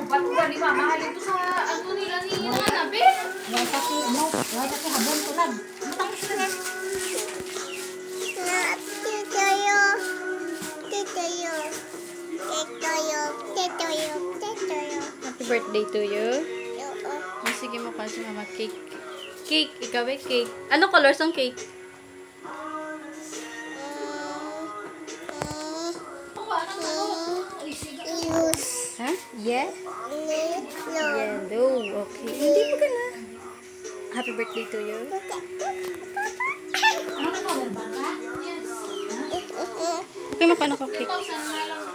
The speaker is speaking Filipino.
Ba't ba di mamahalin to sa ano nila ni Nabe? Happy birthday to you. Oh, sige mo kasi mama cake. Cake, ikaw ay cake. Ano colors ang cake? Ha? Yeah? Yellow. Okay. Hindi mo ka na. Happy birthday to you. Okay, mapano ko cake? 2,000 na lang